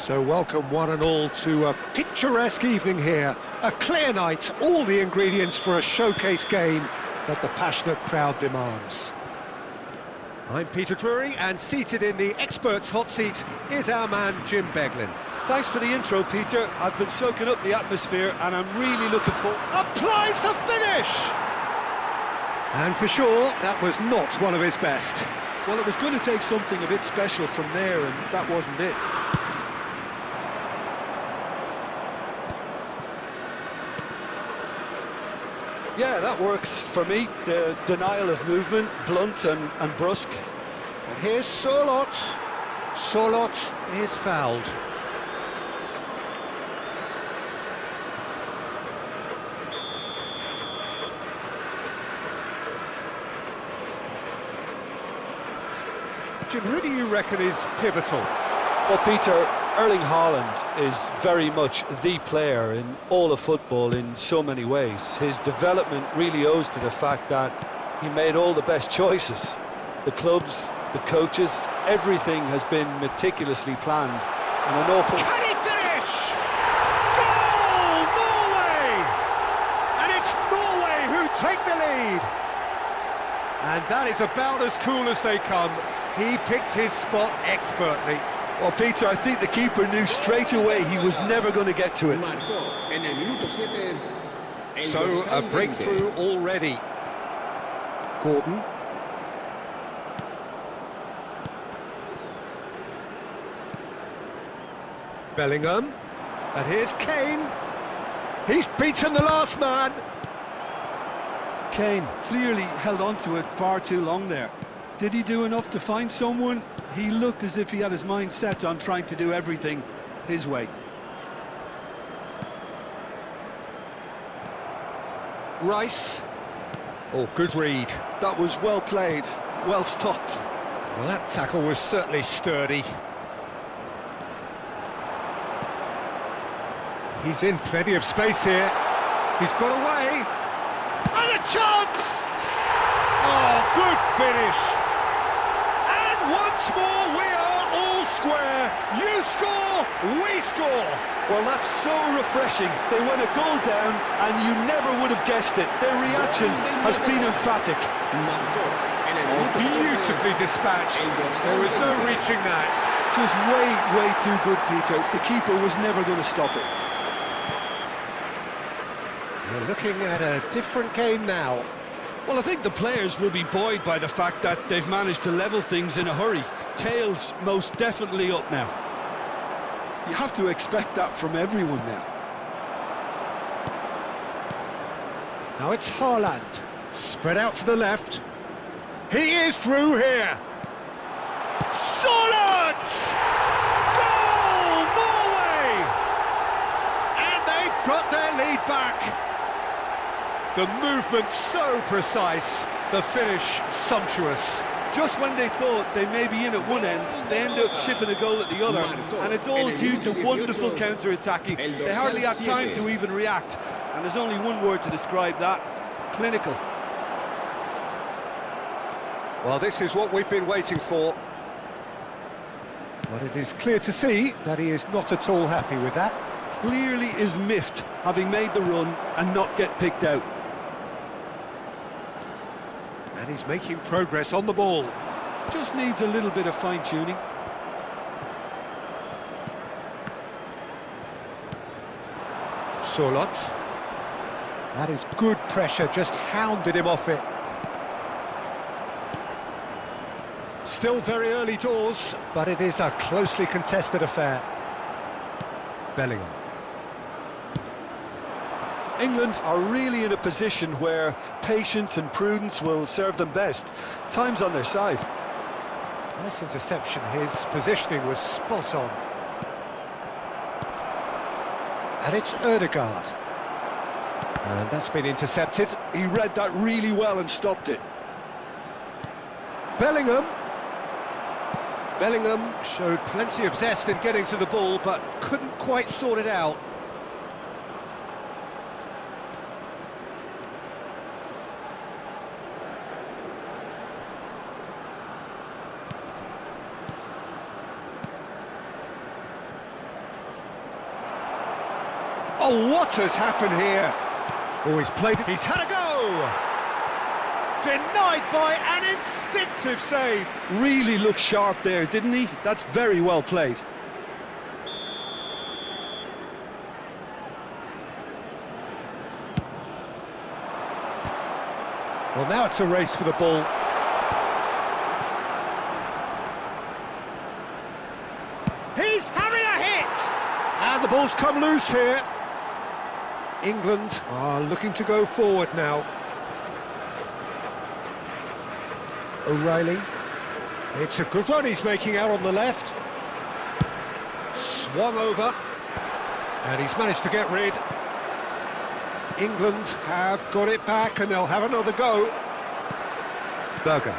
So welcome one and all to a picturesque evening here. A clear night, all the ingredients for a showcase game that the passionate crowd demands. I'm Peter Drury, and seated in the experts' hot seat is our man Jim Beglin. Thanks for the intro, Peter. I've been soaking up the atmosphere and I'm really looking for... Applies the finish! And for sure, that was not one of his best. Well, it was going to take something a bit special from there, and that wasn't it. Yeah, that works for me. The denial of movement, blunt and brusque. And here's Sorloth. Sorloth is fouled. Jim, who do you reckon is pivotal? Well, Peter, Erling Haaland is very much the player in all of football in so many ways. His development really owes to the fact that he made all the best choices. The clubs, the coaches, everything has been meticulously planned. And an awful... Can he finish? Goal! Norway! And it's Norway who take the lead. And that is about as cool as they come. He picked his spot expertly. Well, Peter, I think the keeper knew straight away he was never going to get to it. So, a breakthrough already. Gordon. Bellingham. And here's Kane. He's beaten the last man. Kane clearly held on to it far too long there. Did he do enough to find someone? He looked as if he had his mind set on trying to do everything his way. Rice. Oh, good read. That was well played, well stopped. Well, that tackle was certainly sturdy. He's in plenty of space here. He's got away. And a chance! Oh, good finish. And once more, we are all square. You score, we score. Well, that's so refreshing. They went a goal down, and you never would have guessed it. Their reaction has been emphatic. Oh, beautifully dispatched. There was no reaching that. Just way too good, Peter. The keeper was never going to stop it. We're looking at a different game now. Well, I think the players will be buoyed by the fact that they've managed to level things in a hurry. Tails most definitely up now. You have to expect that from everyone now. Now it's Haaland. Spread out to the left. He is through here. Solid! Goal! Norway! And they've got their lead back. The movement so precise, the finish sumptuous. Just when they thought they may be in at one end, they end up shipping a goal at the other, and it's all due to wonderful counter-attacking. They hardly had time to even react, and there's only one word to describe that: clinical. Well, this is what we've been waiting for. But it is clear to see that he is not at all happy with that. Clearly is miffed, having made the run and not get picked out. And he's making progress on the ball. Just needs a little bit of fine-tuning. Sorloth. That is good pressure, just hounded him off it. Still very early doors, but it is a closely contested affair. Bellingham. England are really in a position where patience and prudence will serve them best. Time's on their side. Nice interception. His positioning was spot on. And it's Ødegaard. And that's been intercepted. He read that really well and stopped it. Bellingham. Bellingham showed plenty of zest in getting to the ball, but couldn't quite sort it out. Oh, what has happened here? Oh, he's played it. He's had a go! Denied by an instinctive save. Really looked sharp there, didn't he? That's very well played. Well, now it's a race for the ball. He's having a hit! And the ball's come loose here. England are looking to go forward now. O'Reilly. It's a good run he's making out on the left. Swung over. And he's managed to get rid. England have got it back and they'll have another go. Berger.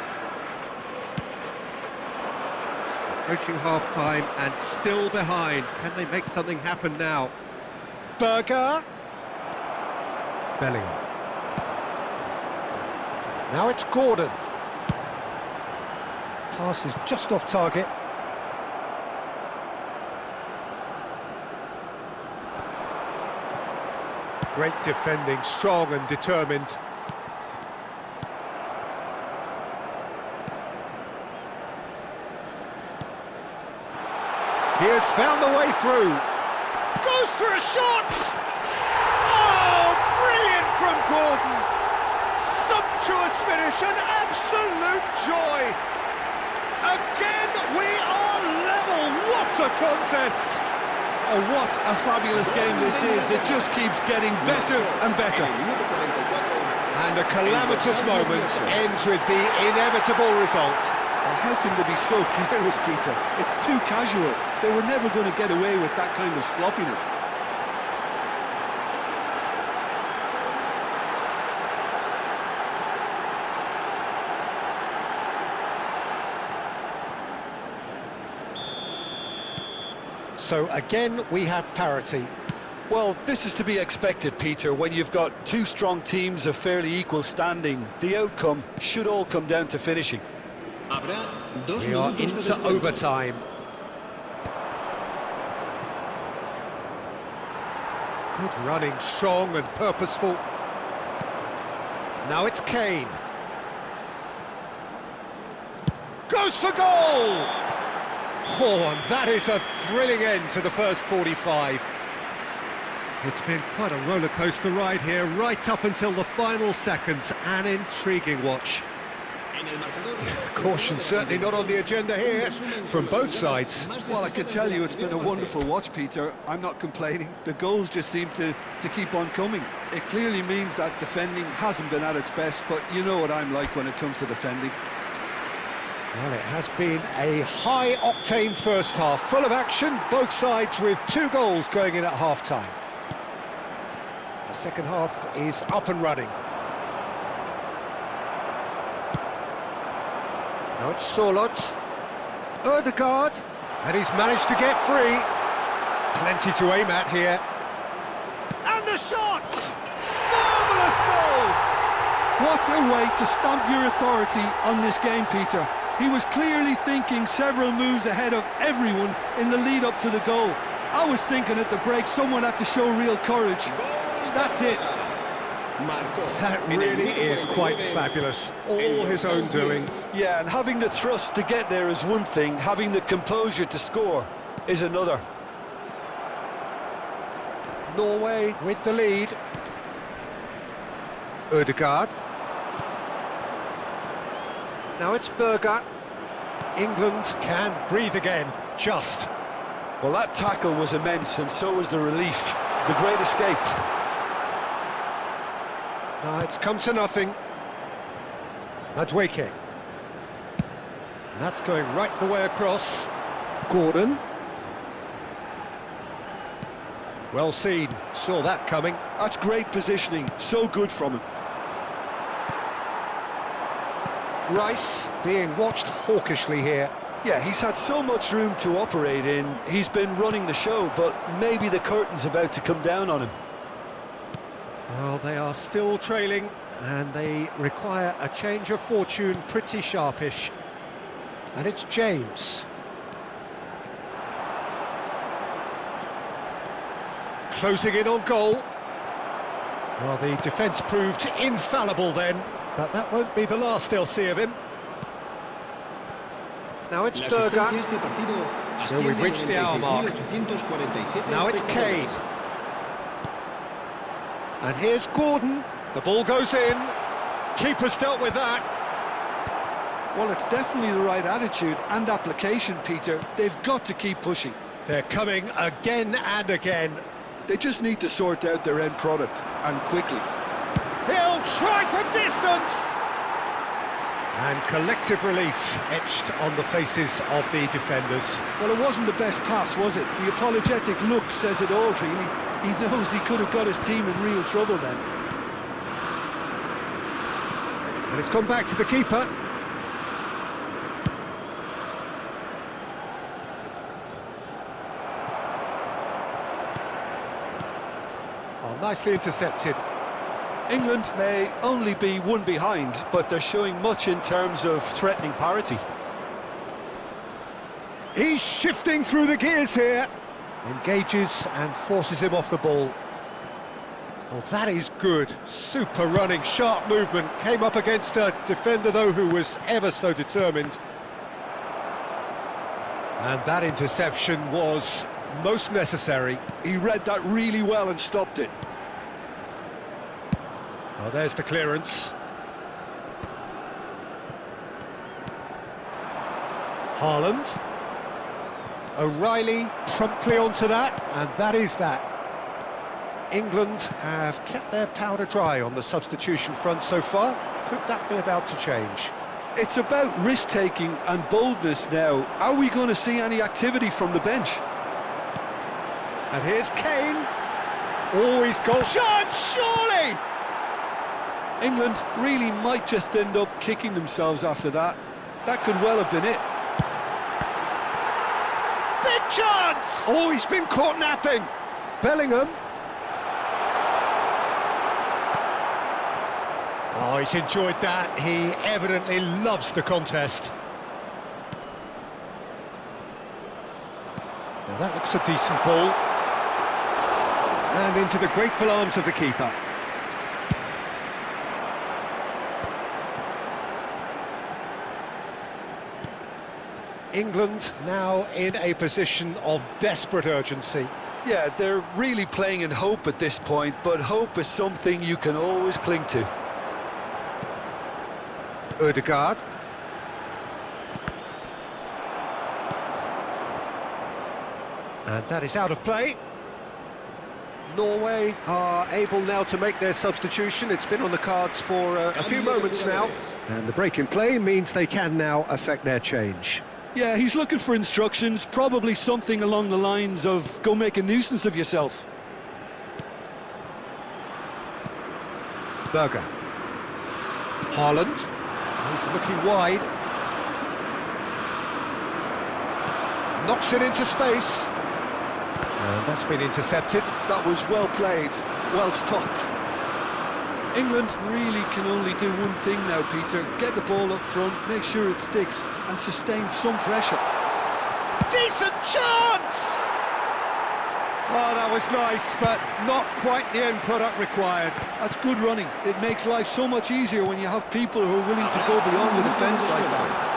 Approaching half-time and still behind. Can they make something happen now? Berger. Bellingham. Now it's Gordon. Pass is just off target. Great defending, strong and determined. He has found the way through. Goes for a shot! Oh, brilliant from Gordon! Sumptuous finish, an absolute joy! Again, we are level. What a contest! Oh, what a fabulous game this is. It just keeps getting better and better. And a calamitous moment ends with the inevitable result. Well, how can they be so careless, Peter? It's too casual. They were never going to get away with that kind of sloppiness. So again, we have parity. Well, this is to be expected, Peter. When you've got two strong teams of fairly equal standing, the outcome should all come down to finishing. We are into overtime. Good running, strong and purposeful. Now it's Kane. Goes for goal! Oh, and that is a thrilling end to the first 45. It's been quite a roller coaster ride here, right up until the final seconds. An intriguing watch. Caution certainly not on the agenda here, from both sides. Well, I can tell you it's been a wonderful watch, Peter. I'm not complaining. The goals just seem to keep on coming. It clearly means that defending hasn't been at its best, but you know what I'm like when it comes to defending. Well, it has been a high-octane first half, full of action, both sides with 2 goals going in at half-time. The second half is up and running. Now it's Solot. Ødegaard, and he's managed to get free. Plenty to aim at here. And the shot! Marvellous goal! What a way to stamp your authority on this game, Peter. He was clearly thinking several moves ahead of everyone in the lead up to the goal. I was thinking at the break someone had to show real courage. That's it. That really is quite fabulous. All his own doing. Yeah, and having the thrust to get there is one thing, having the composure to score is another. Norway with the lead. Ødegaard. Now it's Berger. England can breathe again, just. Well, that tackle was immense, and so was the relief. The great escape. Now it's come to nothing. Madueke. And that's going right the way across. Gordon. Well seen, saw that coming. That's great positioning, so good from him. Rice being watched hawkishly here. Yeah, he's had so much room to operate in. He's been running the show, but maybe the curtain's about to come down on him. Well, they are still trailing, and they require a change of fortune pretty sharpish. And it's James. closing in on goal. Well, the defence proved infallible then, but that won't be the last they'll see of him. Now it's Berger. So we've reached the hour mark. Now it's Kane. And here's Gordon. The ball goes in. Keeper's dealt with that. Well, it's definitely the right attitude and application, Peter. They've got to keep pushing. They're coming again and again. They just need to sort out their end product, and quickly. He'll try for distance! And collective relief etched on the faces of the defenders. Well, it wasn't the best pass, was it? The apologetic look says it all, really. He knows he could have got his team in real trouble then. And it's come back to the keeper. Oh, nicely intercepted. England may only be one behind, but they're showing much in terms of threatening parity. He's shifting through the gears here. Engages and forces him off the ball. Oh, that is good. Super running, sharp movement. Came up against a defender, though, who was ever so determined. And that interception was most necessary. He read that really well and stopped it. Oh, there's the clearance. Haaland. O'Reilly promptly onto that, and that is that. England have kept their powder dry on the substitution front so far. Could that be about to change? It's about risk-taking and boldness now. Are we going to see any activity from the bench? And here's Kane. Always goal shot, surely! England really might just end up kicking themselves after that. That could well have been it. Big chance! Oh, he's been caught napping. Bellingham. Oh, he's enjoyed that. He evidently loves the contest. Now that looks a decent ball. And into the grateful arms of the keeper. England now in a position of desperate urgency. Yeah, they're really playing in hope at this point, but hope is something you can always cling to. Ødegaard. And that is out of play. Norway are able now to make their substitution. It's been on the cards for a few moments now. And the break in play means they can now affect their change. Yeah, he's looking for instructions, probably something along the lines of, go make a nuisance of yourself. Berger. Haaland. He's looking wide. Knocks it into space. And that's been intercepted. That was well played, well stopped. England really can only do one thing now, Peter. Get the ball up front, make sure it sticks, and sustain some pressure. Decent chance! Oh, that was nice, but not quite the end product required. That's good running. It makes life so much easier when you have people who are willing to go beyond the defence like that.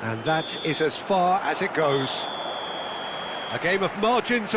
And that is as far as it goes. A game of margins.